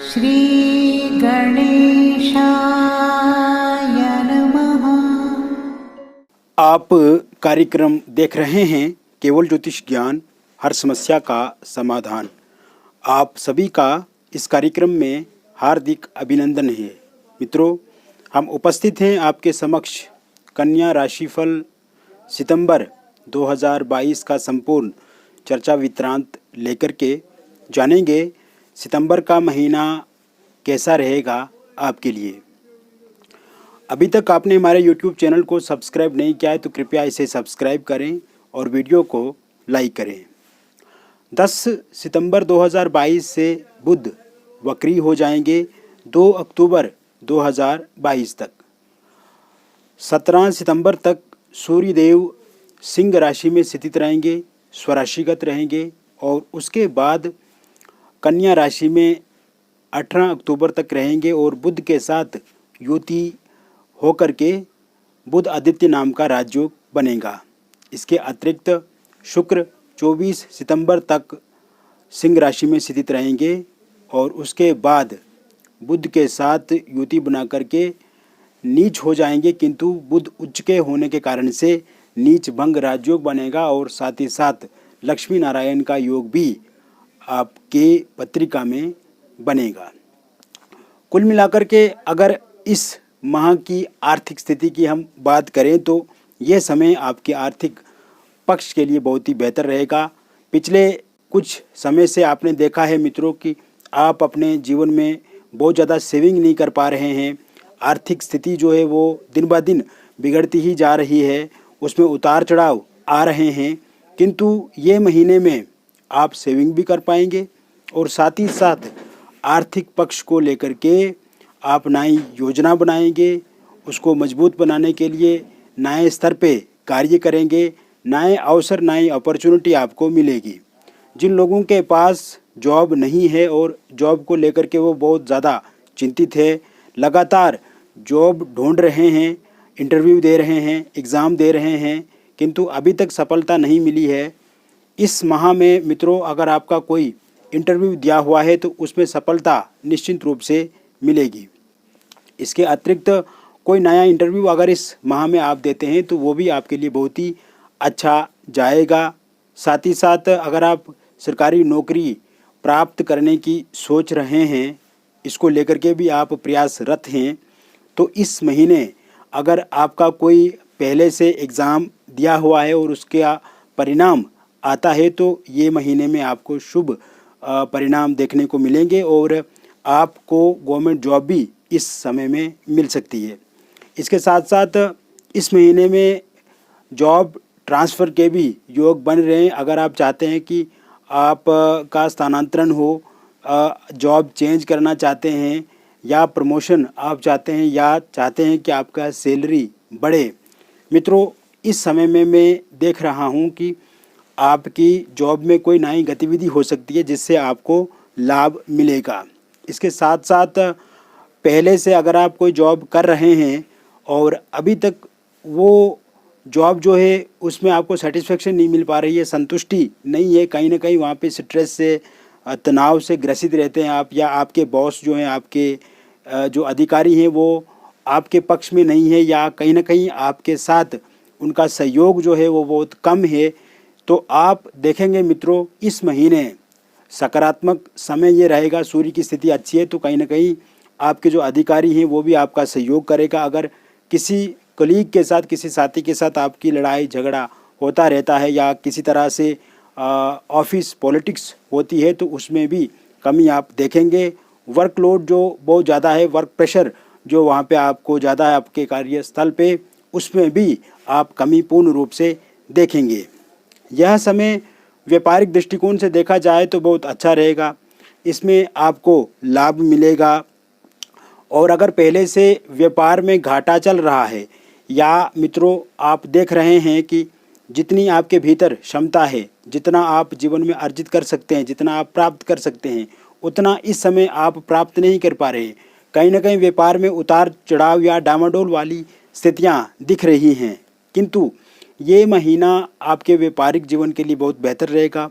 श्री गणेशाय नमः। आप कार्यक्रम देख रहे हैं केवल ज्योतिष ज्ञान, हर समस्या का समाधान। आप सभी का इस कार्यक्रम में हार्दिक अभिनंदन है। मित्रों, हम उपस्थित हैं आपके समक्ष कन्या राशिफल सितंबर 2022 का संपूर्ण चर्चा विवरांत लेकर के जानेंगे सितंबर का महीना कैसा रहेगा आपके लिए। अभी तक आपने हमारे YouTube चैनल को सब्सक्राइब नहीं किया है तो कृपया इसे सब्सक्राइब करें और वीडियो को लाइक करें। 10 सितंबर 2022 से बुध वक्री हो जाएंगे 2 अक्टूबर 2022 तक। 17 सितंबर तक सूर्य देव सिंह राशि में स्थित रहेंगे, स्वराशिगत रहेंगे और उसके बाद कन्या राशि में 18 अक्टूबर तक रहेंगे और बुध के साथ युति होकर के बुध आदित्य नाम का राजयोग बनेगा। इसके अतिरिक्त शुक्र 24 सितंबर तक सिंह राशि में स्थित रहेंगे और उसके बाद बुध के साथ युति बना करके नीच हो जाएंगे, किंतु बुध उच्च के होने के कारण से नीच भंग राजयोग बनेगा और साथ ही साथ लक्ष्मी नारायण का योग भी आपके पत्रिका में बनेगा। कुल मिलाकर के अगर इस माह की आर्थिक स्थिति की हम बात करें तो ये समय आपके आर्थिक पक्ष के लिए बहुत ही बेहतर रहेगा। पिछले कुछ समय से आपने देखा है मित्रों कि आप अपने जीवन में बहुत ज़्यादा सेविंग नहीं कर पा रहे हैं। आर्थिक स्थिति जो है वो दिन ब दिन बिगड़ती ही जा रही है, उसमें उतार चढ़ाव आ रहे हैं, किंतु ये महीने में आप सेविंग भी कर पाएंगे और साथ ही साथ आर्थिक पक्ष को लेकर के आप नई योजना बनाएंगे, उसको मजबूत बनाने के लिए नए स्तर पे कार्य करेंगे, नए अवसर नई अपॉर्चुनिटी आपको मिलेगी। जिन लोगों के पास जॉब नहीं है और जॉब को लेकर के वो बहुत ज़्यादा चिंतित है, लगातार जॉब ढूंढ रहे हैं, इंटरव्यू दे रहे हैं, एग्ज़ाम दे रहे हैं, किंतु अभी तक सफलता नहीं मिली है। इस माह में मित्रों अगर आपका कोई इंटरव्यू दिया हुआ है तो उसमें सफलता निश्चित रूप से मिलेगी। इसके अतिरिक्त कोई नया इंटरव्यू अगर इस माह में आप देते हैं तो वो भी आपके लिए बहुत ही अच्छा जाएगा। साथ ही साथ अगर आप सरकारी नौकरी प्राप्त करने की सोच रहे हैं, इसको लेकर के भी आप प्रयासरत हैं, तो इस महीने अगर आपका कोई पहले से एग्ज़ाम दिया हुआ है और उसका परिणाम आता है तो ये महीने में आपको शुभ परिणाम देखने को मिलेंगे और आपको गवर्नमेंट जॉब भी इस समय में मिल सकती है। इसके साथ साथ इस महीने में जॉब ट्रांसफ़र के भी योग बन रहे हैं। अगर आप चाहते हैं कि आप का स्थानांतरण हो, जॉब चेंज करना चाहते हैं या प्रमोशन आप चाहते हैं या चाहते हैं कि आपका सैलरी बढ़े, मित्रों इस समय में मैं देख रहा हूं कि आपकी जॉब में कोई नई गतिविधि हो सकती है जिससे आपको लाभ मिलेगा। इसके साथ साथ पहले से अगर आप कोई जॉब कर रहे हैं और अभी तक वो जॉब जो है उसमें आपको सेटिस्फेक्शन नहीं मिल पा रही है, संतुष्टि नहीं है, कहीं ना कहीं वहाँ पे स्ट्रेस से तनाव से ग्रसित रहते हैं आप, या आपके बॉस जो हैं, आपके जो अधिकारी हैं वो आपके पक्ष में नहीं है या कहीं ना कहीं आपके साथ उनका सहयोग जो है वो बहुत कम है, तो आप देखेंगे मित्रों इस महीने सकारात्मक समय ये रहेगा। सूर्य की स्थिति अच्छी है तो कहीं ना कहीं आपके जो अधिकारी हैं वो भी आपका सहयोग करेगा। अगर किसी कलीग के साथ, किसी साथी के साथ आपकी लड़ाई झगड़ा होता रहता है या किसी तरह से ऑफिस पॉलिटिक्स होती है तो उसमें भी कमी आप देखेंगे। वर्कलोड जो बहुत ज़्यादा है, वर्क प्रेशर जो वहाँ पे आपको ज़्यादा है आपके कार्यस्थल पे, उसमें भी आप कमी पूर्ण रूप से देखेंगे। यह समय व्यापारिक दृष्टिकोण से देखा जाए तो बहुत अच्छा रहेगा, इसमें आपको लाभ मिलेगा। और अगर पहले से व्यापार में घाटा चल रहा है या मित्रों आप देख रहे हैं कि जितनी आपके भीतर क्षमता है, जितना आप जीवन में अर्जित कर सकते हैं, जितना आप प्राप्त कर सकते हैं, उतना इस समय आप प्राप्त नहीं कर पा रहे हैं, कहीं ना कहीं व्यापार में उतार चढ़ाव या डामाडोल वाली स्थितियां दिख रही हैं, किंतु ये महीना आपके व्यापारिक जीवन के लिए बहुत बेहतर रहेगा।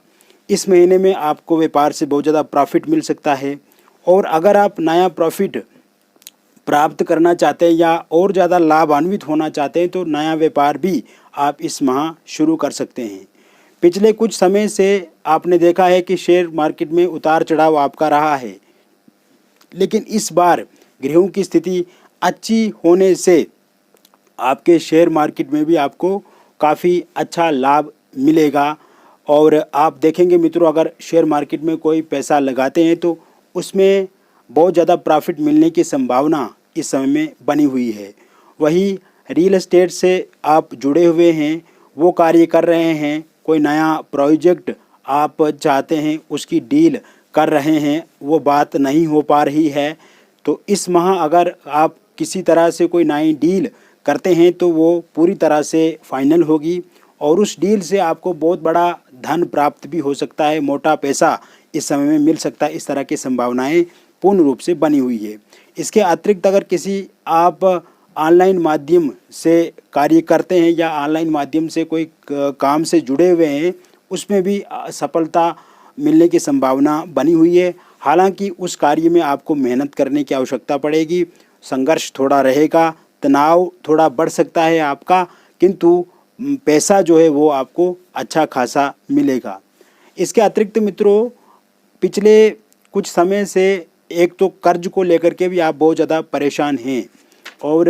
इस महीने में आपको व्यापार से बहुत ज़्यादा प्रॉफिट मिल सकता है और अगर आप नया प्रॉफिट प्राप्त करना चाहते हैं या और ज़्यादा लाभान्वित होना चाहते हैं तो नया व्यापार भी आप इस माह शुरू कर सकते हैं। पिछले कुछ समय से आपने देखा है कि शेयर मार्केट में उतार चढ़ाव आपका रहा है, लेकिन इस बार ग्रहों की स्थिति अच्छी होने से आपके शेयर मार्केट में भी आपको काफ़ी अच्छा लाभ मिलेगा। और आप देखेंगे मित्रों, अगर शेयर मार्केट में कोई पैसा लगाते हैं तो उसमें बहुत ज़्यादा प्रॉफिट मिलने की संभावना इस समय में बनी हुई है। वही रियल एस्टेट से आप जुड़े हुए हैं, वो कार्य कर रहे हैं, कोई नया प्रोजेक्ट आप चाहते हैं, उसकी डील कर रहे हैं, वो बात नहीं हो पा रही है, तो इस माह अगर आप किसी तरह से कोई नई डील करते हैं तो वो पूरी तरह से फाइनल होगी और उस डील से आपको बहुत बड़ा धन प्राप्त भी हो सकता है, मोटा पैसा इस समय में मिल सकता है। इस तरह की संभावनाएं पूर्ण रूप से बनी हुई है। इसके अतिरिक्त अगर किसी आप ऑनलाइन माध्यम से कार्य करते हैं या ऑनलाइन माध्यम से कोई काम से जुड़े हुए हैं, उसमें भी सफलता मिलने की संभावना बनी हुई है। हालांकि उस कार्य में आपको मेहनत करने की आवश्यकता पड़ेगी, संघर्ष थोड़ा रहेगा, तनाव थोड़ा बढ़ सकता है आपका, किंतु पैसा जो है वो आपको अच्छा खासा मिलेगा। इसके अतिरिक्त मित्रों, पिछले कुछ समय से एक तो कर्ज को लेकर के भी आप बहुत ज़्यादा परेशान हैं और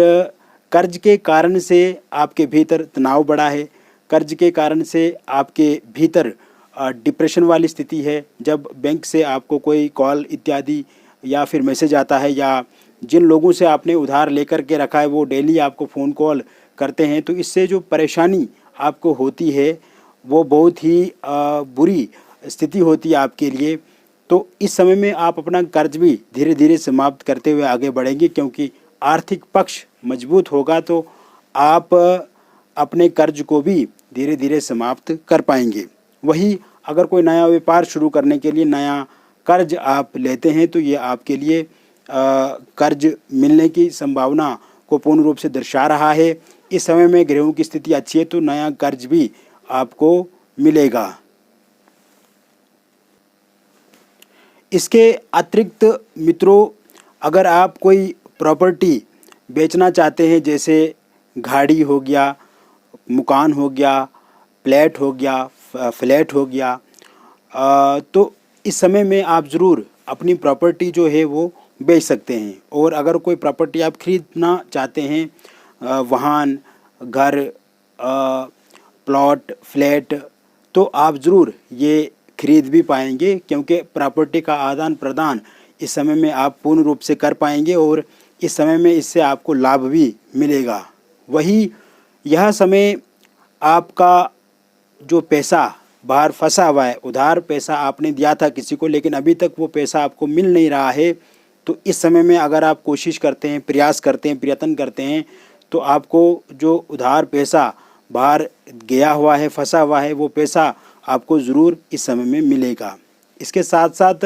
कर्ज के कारण से आपके भीतर तनाव बढ़ा है, कर्ज के कारण से आपके भीतर डिप्रेशन वाली स्थिति है। जब बैंक से आपको कोई कॉल इत्यादि या फिर मैसेज आता है या जिन लोगों से आपने उधार लेकर के रखा है वो डेली आपको फ़ोन कॉल करते हैं, तो इससे जो परेशानी आपको होती है वो बहुत ही बुरी स्थिति होती है आपके लिए। तो इस समय में आप अपना कर्ज भी धीरे धीरे समाप्त करते हुए आगे बढ़ेंगे, क्योंकि आर्थिक पक्ष मजबूत होगा तो आप अपने कर्ज को भी धीरे धीरे समाप्त कर पाएंगे। वही अगर कोई नया व्यापार शुरू करने के लिए नया कर्ज आप लेते हैं तो ये आपके लिए कर्ज मिलने की संभावना को पूर्ण रूप से दर्शा रहा है। इस समय में ग्रहों की स्थिति अच्छी है तो नया कर्ज भी आपको मिलेगा। इसके अतिरिक्त मित्रों, अगर आप कोई प्रॉपर्टी बेचना चाहते हैं, जैसे गाड़ी हो गया, मकान हो गया, फ्लैट हो गया, फ्लैट हो गया, तो इस समय में आप ज़रूर अपनी प्रॉपर्टी जो है वो बेच सकते हैं। और अगर कोई प्रॉपर्टी आप खरीदना चाहते हैं, वाहन, घर, प्लॉट, फ्लैट, तो आप ज़रूर ये खरीद भी पाएंगे, क्योंकि प्रॉपर्टी का आदान प्रदान इस समय में आप पूर्ण रूप से कर पाएंगे और इस समय में इससे आपको लाभ भी मिलेगा। वही यह समय आपका जो पैसा बाहर फंसा हुआ है, उधार पैसा आपने दिया था किसी को लेकिन अभी तक वो पैसा आपको मिल नहीं रहा है, तो इस समय में अगर आप कोशिश करते हैं, प्रयास करते हैं, प्रयत्न करते हैं, तो आपको जो उधार पैसा बाहर गया हुआ है, फंसा हुआ है, वो पैसा आपको ज़रूर इस समय में मिलेगा। इसके साथ साथ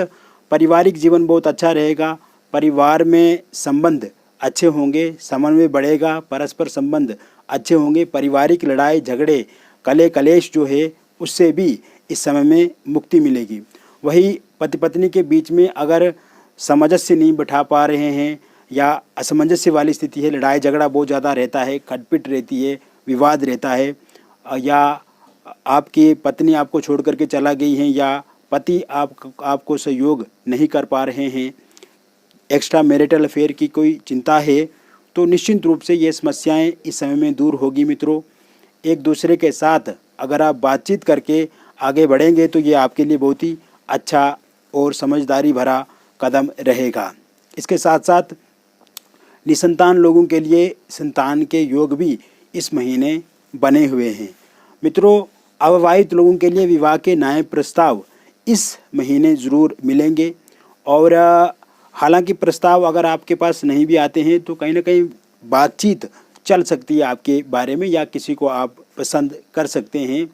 पारिवारिक जीवन बहुत अच्छा रहेगा, परिवार में संबंध अच्छे होंगे, समन्वय बढ़ेगा, परस्पर संबंध अच्छे होंगे, पारिवारिक लड़ाई झगड़े कले कलेश जो है उससे भी इस समय में मुक्ति मिलेगी। वही पति पत्नी के बीच में अगर सामंजस्य नहीं बिठा पा रहे हैं या असमंजस्य वाली स्थिति है, लड़ाई झगड़ा बहुत ज़्यादा रहता है, खटपिट रहती है, विवाद रहता है, या आपकी पत्नी आपको छोड़ करके चला गई है या पति आपको सहयोग नहीं कर पा रहे हैं, एक्स्ट्रा मैरिटल अफेयर की कोई चिंता है, तो निश्चित रूप से ये समस्याएं इस समय में दूर होगी। मित्रों, एक दूसरे के साथ अगर आप बातचीत करके आगे बढ़ेंगे तो ये आपके लिए बहुत ही अच्छा और समझदारी भरा कदम रहेगा। इसके साथ साथ निसंतान लोगों के लिए संतान के योग भी इस महीने बने हुए हैं। मित्रों, अविवाहित लोगों के लिए विवाह के नए प्रस्ताव इस महीने ज़रूर मिलेंगे और हालांकि प्रस्ताव अगर आपके पास नहीं भी आते हैं तो कहीं ना कहीं बातचीत चल सकती है आपके बारे में, या किसी को आप पसंद कर सकते हैं।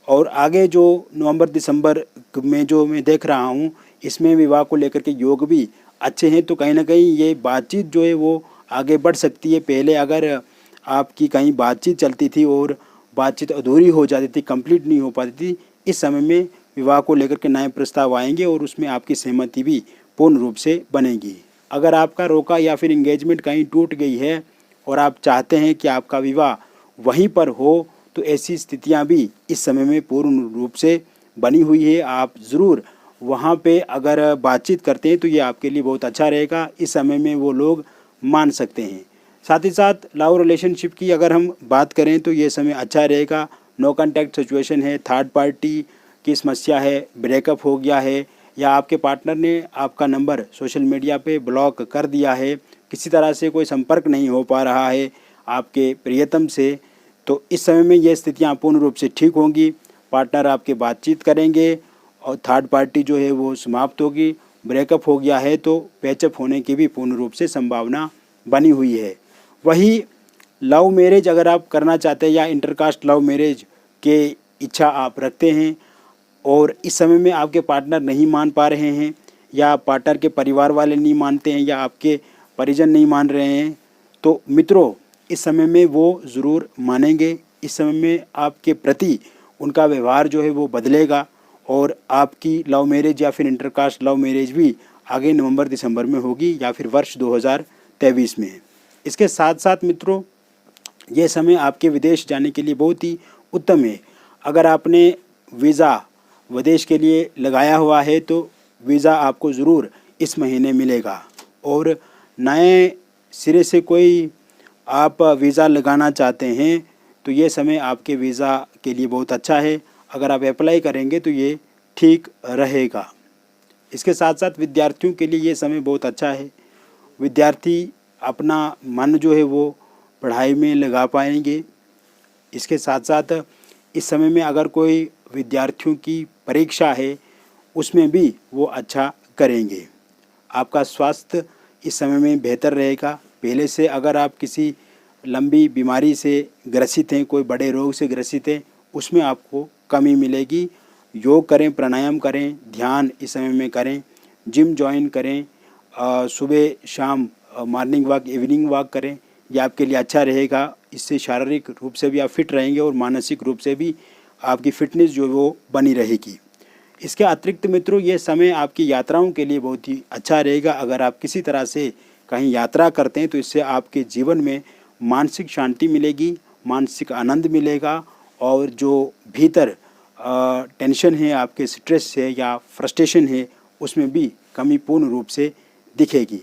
और आगे जो नवंबर दिसंबर में जो मैं देख रहा हूँ, इसमें विवाह को लेकर के योग भी अच्छे हैं, तो कहीं ना कहीं ये बातचीत जो है वो आगे बढ़ सकती है। पहले अगर आपकी कहीं बातचीत चलती थी और बातचीत अधूरी हो जाती थी, कंप्लीट नहीं हो पाती थी, इस समय में विवाह को लेकर के नए प्रस्ताव आएंगे और उसमें आपकी सहमति भी पूर्ण रूप से बनेगी। अगर आपका रोका या फिर एंगेजमेंट कहीं टूट गई है और आप चाहते हैं कि आपका विवाह वहीं पर हो, तो ऐसी स्थितियां भी इस समय में पूर्ण रूप से बनी हुई है। आप ज़रूर वहाँ पे अगर बातचीत करते हैं तो ये आपके लिए बहुत अच्छा रहेगा। इस समय में वो लोग मान सकते हैं। साथ ही साथ लव रिलेशनशिप की अगर हम बात करें तो ये समय अच्छा रहेगा। नो कॉन्टैक्ट सिचुएशन है, थर्ड पार्टी की समस्या है, ब्रेकअप हो गया है या आपके पार्टनर ने आपका नंबर सोशल मीडिया पे ब्लॉक कर दिया है, किसी तरह से कोई संपर्क नहीं हो पा रहा है आपके प्रियतम से, तो इस समय में ये स्थितियाँ पूर्ण रूप से ठीक होंगी। पार्टनर आपके बातचीत करेंगे और थर्ड पार्टी जो है वो समाप्त होगी। ब्रेकअप हो गया है तो पैचअप होने की भी पूर्ण रूप से संभावना बनी हुई है। वही लव मैरिज अगर आप करना चाहते हैं या इंटरकास्ट लव मैरिज के इच्छा आप रखते हैं और इस समय में आपके पार्टनर नहीं मान पा रहे हैं या पार्टनर के परिवार वाले नहीं मानते हैं या आपके परिजन नहीं मान रहे हैं, तो मित्रों इस समय में वो ज़रूर मानेंगे। इस समय में आपके प्रति उनका व्यवहार जो है वो बदलेगा और आपकी लव मैरिज या फिर इंटरकास्ट लव मैरिज भी आगे नवंबर दिसंबर में होगी या फिर वर्ष 2023 में। इसके साथ साथ मित्रों ये समय आपके विदेश जाने के लिए बहुत ही उत्तम है। अगर आपने वीज़ा विदेश के लिए लगाया हुआ है तो वीज़ा आपको ज़रूर इस महीने मिलेगा और नए सिरे से कोई आप वीज़ा लगाना चाहते हैं तो ये समय आपके वीज़ा के लिए बहुत अच्छा है। अगर आप अप्लाई करेंगे तो ये ठीक रहेगा। इसके साथ साथ विद्यार्थियों के लिए ये समय बहुत अच्छा है। विद्यार्थी अपना मन जो है वो पढ़ाई में लगा पाएंगे। इसके साथ साथ इस समय में अगर कोई विद्यार्थियों की परीक्षा है उसमें भी वो अच्छा करेंगे। आपका स्वास्थ्य इस समय में बेहतर रहेगा। पहले से अगर आप किसी लंबी बीमारी से ग्रसित हैं, कोई बड़े रोग से ग्रसित हैं, उसमें आपको कमी मिलेगी। योग करें, प्राणायाम करें, ध्यान इस समय में करें, जिम ज्वाइन करें, सुबह शाम मॉर्निंग वॉक इवनिंग वॉक करें, यह आपके लिए अच्छा रहेगा। इससे शारीरिक रूप से भी आप फिट रहेंगे और मानसिक रूप से भी आपकी फिटनेस जो वो बनी रहेगी। इसके अतिरिक्त मित्रों ये समय आपकी यात्राओं के लिए बहुत ही अच्छा रहेगा। अगर आप किसी तरह से कहीं यात्रा करते हैं तो इससे आपके जीवन में मानसिक शांति मिलेगी, मानसिक आनंद मिलेगा और जो भीतर टेंशन है, आपके स्ट्रेस है या फ्रस्ट्रेशन है, उसमें भी कमी पूर्ण रूप से दिखेगी।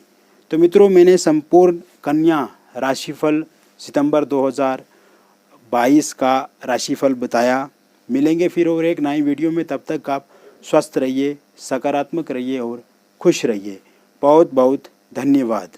तो मित्रों मैंने संपूर्ण कन्या राशिफल सितंबर 2022 का राशिफल बताया। मिलेंगे फिर और एक नई वीडियो में। तब तक आप स्वस्थ रहिए, सकारात्मक रहिए और खुश रहिए। बहुत बहुत धन्यवाद।